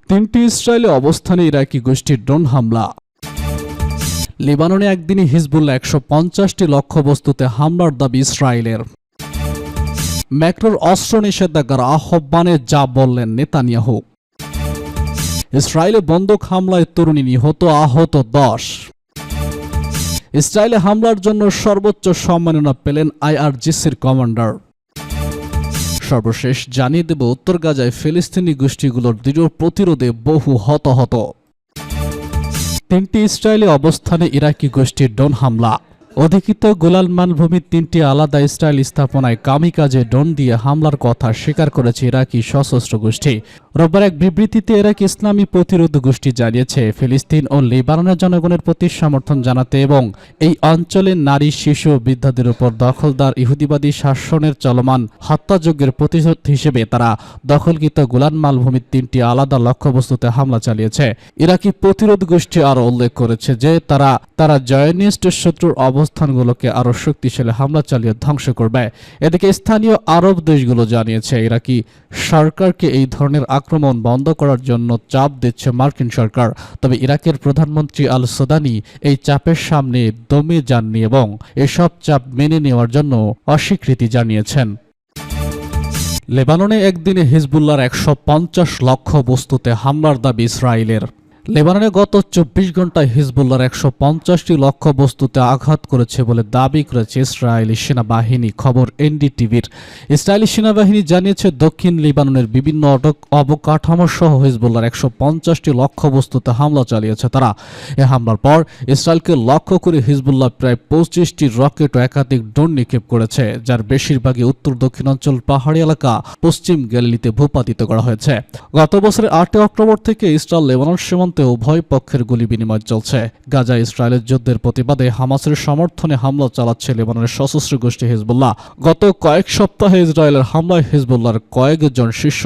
তিনটি ইসরায়েলি অবস্থানে ইরাকি গোষ্ঠীর ড্রোন হামলা। লেবাননে একদিনে হিজবুল্লাহ ১৫০টি লক্ষ্যবস্তুতে হামলার দাবি ইসরায়েলের। ম্যাক্রোর অস্ত্র নিষেধাজ্ঞার আহ্বানে যা বললেন নেতানিয়াহু। ইসরায়েলে বন্দুক হামলায় তরুণী নিহত, আহত ১০। ইসরায়েলে হামলার জন্য সর্বোচ্চ সম্মাননা পেলেন আইআরজিসির কমান্ডার। সর্বশেষ জানিয়ে দেব উত্তর গাজায় ফিলিস্তিনি গোষ্ঠীগুলোর দৃঢ় প্রতিরোধে বহু হতাহত। তিনটি ইসরায়েলি অবস্থানে ইরাকি গোষ্ঠীর ড্রোন হামলা। অধিকৃত গোলান মালভূমির তিনটি আলাদা ইসরায়েল স্থাপনায় কামিকাজে ড্রোন দিয়ে হামলার কথা স্বীকার করেছে ইরাকি সশস্ত্র গোষ্ঠী। রোববার এক বিবৃতিতে ইরাক ইসলামী প্রতিরোধ গোষ্ঠী জানিয়েছে, ফিলিস্তিন ও লেবাননের জনগণের প্রতি সমর্থন জানাতে এবং এই অঞ্চলের নারী, শিশু ও বৃদ্ধদের উপর দখলদার ইহুদিবাদী শাসনের চলমান হত্যাযজ্ঞের প্রতিশোধ হিসেবে তারা দখলকৃত গোলান মালভূমির তিনটি আলাদা লক্ষ্যবস্তুতে হামলা চালিয়েছে। ইরাকি প্রতিরোধ গোষ্ঠী আরও উল্লেখ করেছে যে তারা জয়নিস্ট শত্রুর অবস্থানগুলোকে আরও শক্তিশালী হামলা চালিয়ে ধ্বংস করবে। এদিকে স্থানীয় আরব দেশগুলো জানিয়েছে ইরাকি সরকারকে এই ধরনের আক্রমণ বন্ধ করার জন্য চাপ দিচ্ছে মার্কিন সরকার। তবে ইরাকের প্রধানমন্ত্রী আল সুদানি এই চাপের সামনে দমে যাননি এবং এসব চাপ মেনে নেওয়ার জন্য অস্বীকৃতি জানিয়েছেন। লেবাননে একদিনে হিজবুল্লাহর ১৫০ লক্ষ্যবস্তুতে হামলার দাবি ইসরায়েলের। লেবাননে গত ২৪ ঘণ্টায় হিজবুল্লাহর ১৫০টি লক্ষ্যবস্তুতে আঘাত করেছে বলে দাবি করেছে ইসরায়েলি সেনাবাহিনী। খবর এনডিটিভির। ইসরায়েলি সেনাবাহিনী জানিয়েছে, দক্ষিণ লেবাননের বিভিন্ন অবকাঠামো সহ হিজবুল্লাহর ১৫০টি লক্ষ্যবস্তুতে হামলা চালিয়েছে তারা। এ হামলার পর ইসরায়েলকে লক্ষ্য করে হিজবুল্লাহ প্রায় ২৫টি রকেট ও একাধিক ড্রোন নিক্ষেপ করেছে, যার বেশিরভাগই উত্তর দক্ষিণাঞ্চল পাহাড়ি এলাকা পশ্চিম গ্যালিলিতে ভূপাতিত করা হয়েছে। গত বছরের ৮ অক্টোবর থেকে ইসরায়েল লেবানন সীমান্ত উভয় পক্ষের গুলি বিনিময় চলছে। গাজা ইসরায়েলের যুদ্ধের প্রতিবাদে হামাসের সমর্থনে হামলা চালাচ্ছে লেবাননের সশস্ত্র গোষ্ঠী হিজবুল্লাহ। গত কয়েক সপ্তাহে ইসরায়েলের হামলায় হিজবুল্লাহর কয়েকজন শীর্ষ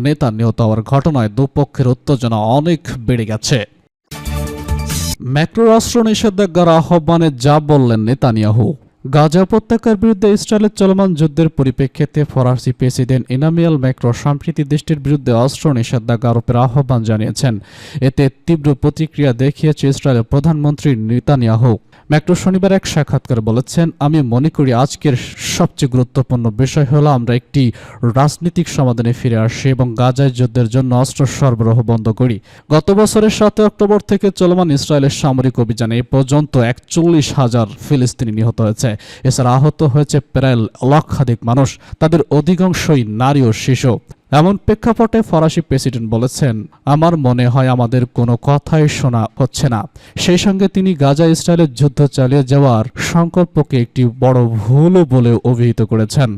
নেতা নিহত হওয়ার ঘটনায় দুপক্ষের উত্তেজনা অনেক বেড়ে গেছে। ম্যাক্রোর অস্ত্র নিষেধাজ্ঞার আহ্বানে যা বললেন নেতানিয়াহু। গাজা উপত্যকার বিরুদ্ধে ইসরায়েলের চলমান যুদ্ধের পরিপ্রেক্ষিতে ফরাসি প্রেসিডেন্ট ইমানুয়েল ম্যাক্রো সম্প্রতি দেশটির বিরুদ্ধে অস্ত্র নিষেধাজ্ঞা আরোপের আহ্বান জানিয়েছেন। এতে তীব্র প্রতিক্রিয়া দেখিয়েছে ইসরায়েলের প্রধানমন্ত্রী নেতানিয়াহু। ম্যাক্রো শনিবার এক সাক্ষাৎকারে বলেছেন, আমি মনে করি আজকের সবচেয়ে গুরুত্বপূর্ণ বিষয় হলো আমরা একটি রাজনৈতিক সমাধানে ফিরে আসি এবং গাজায় যুদ্ধের জন্য অস্ত্র সরবরাহ বন্ধ করি। গত বছরের ৭ অক্টোবর থেকে চলমান ইসরায়েলের সামরিক অভিযানে এ পর্যন্ত ৪১,০০০ ফিলিস্তিনি নিহত হয়েছে। এছাড়া আহত হয়েছে প্রায় লক্ষাধিক মানুষ, তাদের অধিকাংশই নারী ও শিশু। এমন প্রেক্ষাপটে ফরাসি প্রেসিডেন্ট বলেছেন, আমার মনে হয় আমাদের কোনো কথাই শোনা হচ্ছে না। সেই সঙ্গে তিনি গাজা ইসরায়েলের যুদ্ধ চালিয়ে যাওয়ার সংকল্পকে একটি বড় ভুল বলে অভিহিত করেছেন।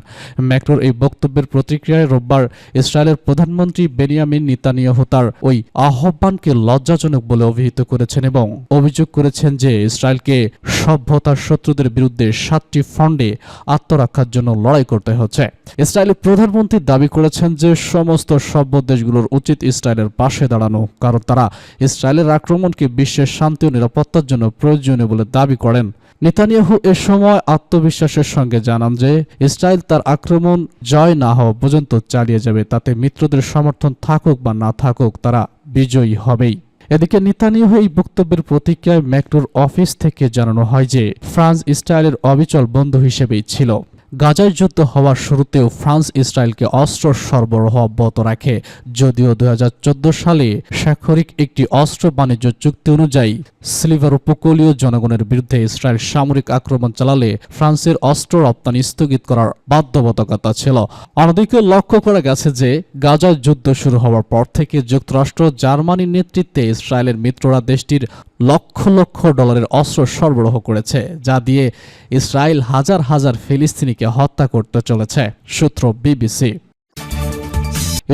ম্যাক্রোর এই বক্তব্যের প্রতিক্রিয়ায় রোববার ইসরায়েলের প্রধানমন্ত্রী বেনিয়ামিন নেতানিয়াহু তার ওই আহ্বানকে লজ্জাজনক বলে অভিহিত করেছেন এবং অভিযোগ করেছেন যে ইসরায়েলকে সভ্যতার শত্রুদের বিরুদ্ধে ৭টি ফ্রন্টে আত্মরক্ষার জন্য লড়াই করতে হচ্ছে। ইসরায়েলের প্রধানমন্ত্রী দাবি করেছেন যে সমস্ত সভ্য দেশগুলোর উচিত ইসরায়েলের পাশে দাঁড়ানো, কারণ তারা ইসরায়েলের আক্রমণকে বিশ্বের শান্তি ও নিরাপত্তার জন্য প্রয়োজনীয় বলে দাবি করেন। নেতানিয়াহু এ সময় আত্মবিশ্বাসের সঙ্গে জানান যে ইসরায়েল তার আক্রমণ জয় না হওয়া পর্যন্ত চালিয়ে যাবে, তাতে মিত্রদের সমর্থন থাকুক বা না থাকুক তারা বিজয়ী হবেই। এদিকে নেতানিয়াহু এই বক্তব্যের প্রতিক্রিয়ায় ম্যাক্রোর অফিস থেকে জানানো হয় যে ফ্রান্স ইসরায়েলের অবিচল বন্ধু হিসেবেই ছিল। গাজায় যুদ্ধ হওয়ার শুরুতেও ফ্রান্স ইসরায়েলকে অস্ত্র সরবরাহ অব্যাহত রাখে, যদিও ২০১৪ সালে স্বাক্ষরিত একটি অস্ত্র বাণিজ্য চুক্তি অনুযায়ী সিলিভার উপকূলীয় জনগণের বিরুদ্ধে ইসরায়েল সামরিক আক্রমণ চালালে ফ্রান্সের অস্ত্র রপ্তানি স্থগিত করার বাধ্যবাধকতা ছিল। অন্যদিকে লক্ষ্য করা গেছে যে গাজায় যুদ্ধ শুরু হওয়ার পর থেকে যুক্তরাষ্ট্র, জার্মানির নেতৃত্বে ইসরায়েলের মিত্ররা দেশটির লক্ষ লক্ষ ডলারের অস্ত্র সরবরাহ করেছে, যা দিয়ে ইসরায়েল হাজার হাজার ফিলিস্তিনিকে হত্যা করতে চলেছে। সূত্র বিবিসি।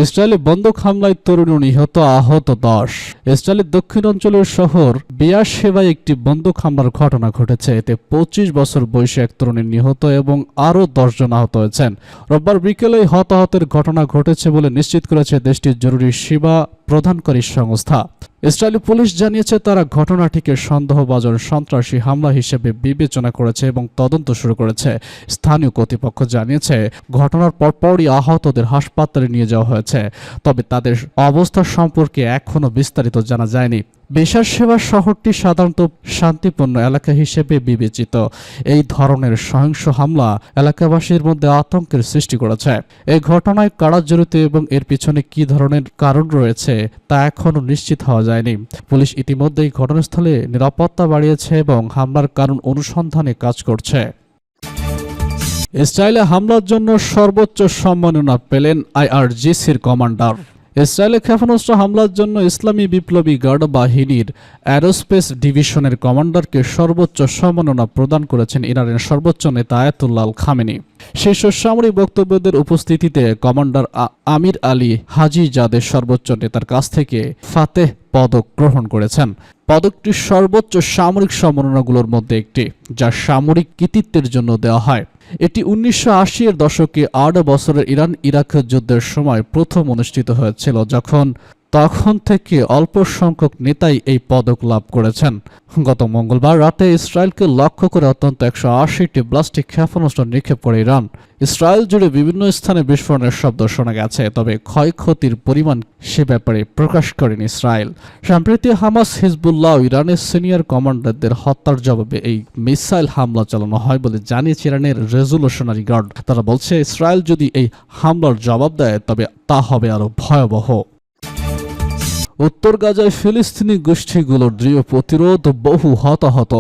ইসরায়েলে বন্দুক হামলায় তরুণ নিহত, আহত ১০। ইসরায়েলের দক্ষিণাঞ্চলের শহর বেয়ারশেবায় একটি বন্দুক হামলার ঘটনা ঘটেছে। এতে ২৫ বছর বয়সী এক তরুণী নিহত এবং আরও ১০ জন আহত হয়েছেন। রোববার বিকেলে হতাহতের ঘটনা ঘটেছে বলে নিশ্চিত করেছে দেশটির জরুরি সেবা প্রদানকারী সংস্থা। ইসরায়েলি পুলিশ জানিয়েছে তারা ঘটনাটিকে সন্দেহভাজন সন্ত্রাসী হামলা হিসেবে বিবেচনা করেছে এবং তদন্ত শুরু করেছে। স্থানীয় কর্তৃপক্ষ জানিয়েছে ঘটনার পরপরই আহতদের হাসপাতালে নিয়ে যাওয়া হয়েছে, তবে তাদের অবস্থা সম্পর্কে এখনও বিস্তারিত জানা যায়নি। বেসার সেবা শহরটি সাধারণত শান্তিপূর্ণ এলাকা হিসেবে বিবেচিত। এই ধরনের সহিংস হামলা এলাকাবাসীর মধ্যে আতঙ্কের সৃষ্টি করেছে। এই ঘটনায় কারা জড়িত এবং এর পিছনে কী ধরনের কারণ রয়েছে তা এখনও নিশ্চিত হওয়া যায়নি। পুলিশ ইতিমধ্যেই ঘটনাস্থলে নিরাপত্তা বাড়িয়েছে এবং হামলার কারণ অনুসন্ধানে কাজ করছে। ইসরায়েলে হামলার জন্য সর্বোচ্চ সম্মাননা পেলেন আইআরজিসির কমান্ডার। ইসরায়েলে ক্ষেপণাস্ত্র হামলার জন্য ইসলামী বিপ্লবী গার্ড বাহিনীর অ্যারোস্পেস ডিভিশনের কমান্ডারকে সর্বোচ্চ সম্মাননা প্রদান করেছেন ইরানের সর্বোচ্চ নেতা আয়াতুল্লাহ আল খামেনি। শীর্ষ সামরিক বক্তব্যদের উপস্থিতিতে কমান্ডার আমির আলী হাজি জাদের সর্বোচ্চ নেতার কাছ থেকে ফাতেহ পদক গ্রহণ করেছেন। পদকটি সর্বোচ্চ সামরিক সম্মাননাগুলোর মধ্যে একটি, যা সামরিক কৃতিত্বের জন্য দেওয়া হয়। এটি 1980-এর দশকে 8 বছরের ইরান ইরাক যুদ্ধের সময় প্রথম অনুষ্ঠিত হয়েছিল, তখন থেকে অল্প সংখ্যক নেতাই এই পদক লাভ করেছেন। গত মঙ্গলবার রাতে ইসরায়েলকে লক্ষ্য করে অত্যন্ত 180টি ব্লাস্টিক ক্ষেপণাস্ত্র নিক্ষেপ করে ইরান। ইসরায়েল জুড়ে বিভিন্ন স্থানে বিস্ফোরণের শব্দ শোনা গেছে, তবে ক্ষয়ক্ষতির পরিমাণ সে ব্যাপারে প্রকাশ করেনি ইসরায়েল। সম্প্রতি হামাস, হিজবুল্লাহ ও ইরানের সিনিয়র কমান্ডারদের হত্যার জবাবে এই মিসাইল হামলা চালানো হয় বলে জানিয়েছে ইরানের রেজলিউশনারি গার্ড। তারা বলছে ইসরায়েল যদি এই হামলার জবাব দেয় তবে তা হবে আরও ভয়াবহ। উত্তর গাজায় ফিলিস্তিনি গোষ্ঠীগুলোর দৃঢ় প্রতিরোধ, বহু হতাহত।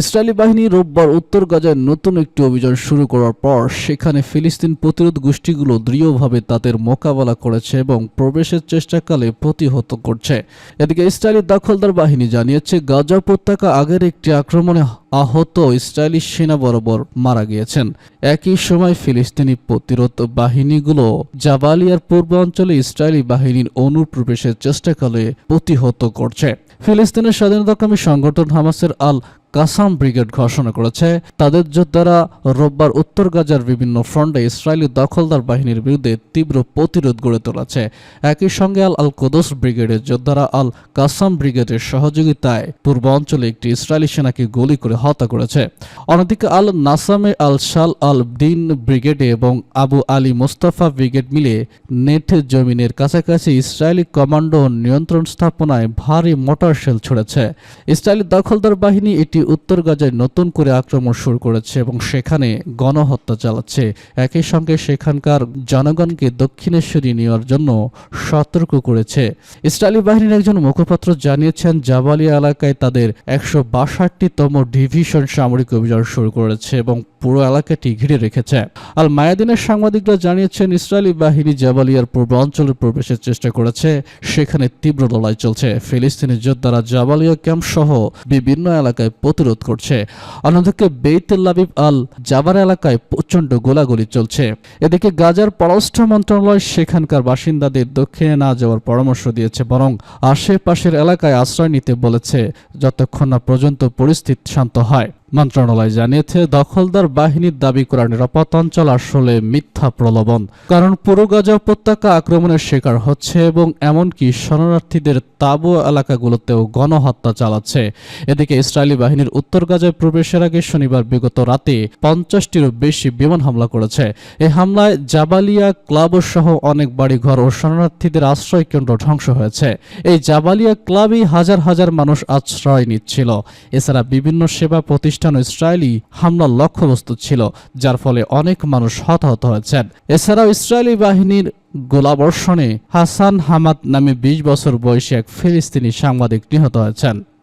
ইসরায়েলি বাহিনী রোববার উত্তর গাজায় নতুন একটি অভিযান শুরু করার পর সেখানে ফিলিস্তিন প্রতিরোধ গোষ্ঠীগুলো দৃঢ়ভাবে তাদের মোকাবেলা করেছে এবং প্রবেশের চেষ্টাকালে প্রতিহত করছে। এদিকে ইসরায়েলি দখলদার বাহিনী জানিয়েছে গাজা উপত্যকা আগের একটি আক্রমণে আহত ইসরায়েলি সেনা বরাবর মারা গিয়েছেন। একই সময় ফিলিস্তিনি প্রতিরোধ বাহিনীগুলো জাবালিয়ার পূর্বাঞ্চলে ইসরায়েলি বাহিনীর অনুপ্রবেশের চেষ্টাকালে প্রতিহত করছে। ফিলিস্তিনের স্বাধীনতাকামী সংগঠন হামাসের আল কাসাম ব্রিগেড ঘোষণা করেছে তাদের যোদ্ধারা রোববার উত্তর গাজার বিভিন্ন ফ্রন্টে ইসরায়েলি দখলদার বাহিনীর বিরুদ্ধে তীব্র প্রতিরোধ গড়ে তুলেছে। একই সঙ্গে আল কোদস ব্রিগেডের যোদ্ধারা আল কাসাম ব্রিগেডের সহযোগিতায় পূর্বাঞ্চলে একটি ইসরায়েলি সেনাকে গুলি করে হত্যা করেছে। অন্যদিকে আল নাসামে আল শাল আল দিন ব্রিগেডে এবং আবু আলী মোস্তাফা ব্রিগেড মিলে নেট জমিনের কাছাকাছি ইসরায়েলি কমান্ডো নিয়ন্ত্রণ স্থাপনায় ভারী মোটর শেল ছুড়েছে। ইসরায়েলি দখলদার বাহিনী এটি উত্তর গাজায় নতুন করে আক্রমণ শুরু করেছে এবং সেখানে গণহত্যা চালাচ্ছে। একই সঙ্গে সেখানকার জনগণকে দক্ষিণে সরিয়ে নেওয়ার জন্য সতর্ক করেছে। ইসরায়েলি বাহিনীর একজন মুখপাত্র জানিয়েছেন জাবালিয়া এলাকায় তাদের 162তম ডিভিশন সামরিক অভিযান শুরু করেছে এবং পুরো এলাকাটি ঘিরে রেখেছে। আল মায়াদিনের সাংবাদিকরা জানিয়েছেন ইসরায়েলি বাহিনী জাবালিয়ার পূর্বাঞ্চলে প্রবেশের চেষ্টা করেছে, সেখানে তীব্র লড়াই চলছে। ফিলিস্তিনি যোদ্ধারা জাবালিয়া ক্যাম্প সহ বিভিন্ন এলাকায় প্রতিরোধ করছে। অন্যদিকে বেইত লাবিব আল জাবার এলাকায় প্রচণ্ড গোলাগুলি চলছে। এদিকে গাজার পররাষ্ট্র মন্ত্রণালয় সেখানকার বাসিন্দাদের দক্ষিণে না যাওয়ার পরামর্শ দিয়েছে, বরং আশেপাশের এলাকায় আশ্রয় নিতে বলেছে যতক্ষণ না পর্যন্ত পরিস্থিতি শান্ত হয়। মন্ত্রণালয় জানিয়েছে দখলদার বাহিনীর দাবি করা নিরাপদ অঞ্চল আসলে মিথ্যা প্রলোভন, কারণ পুরো গাজা উপত্যকা আক্রমণের শিকার হচ্ছে এবং এমনকি শরণার্থীদের তাঁবু এলাকাগুলোতেও গণহত্যা চালাচ্ছে। এদিকে ইসরায়েলি বাহিনীর উত্তর গাজায় প্রবেশের আগে শনিবার বিগত রাতে 50টিরও বেশি বিমান হামলা করেছে। এই হামলায় জাবালিয়া ক্লাব সহ অনেক বাড়িঘর ও শরণার্থীদের আশ্রয় কেন্দ্র ধ্বংস হয়েছে। এই জাবালিয়া ক্লাবেই হাজার হাজার মানুষ আশ্রয় নিচ্ছিল। এছাড়া বিভিন্ন সেবা প্রতিষ্ঠান ইসরায়েলি হামলার লক্ষ্যবস্তু ছিল, যার ফলে অনেক মানুষ হতাহত হয়েছেন। এছাড়াও ইসরায়েলি বাহিনীর গোলাবর্ষণে হাসান হামাদ নামে 20 বছর বয়সী এক ফিলিস্তিনি সাংবাদিক নিহত হয়েছেন।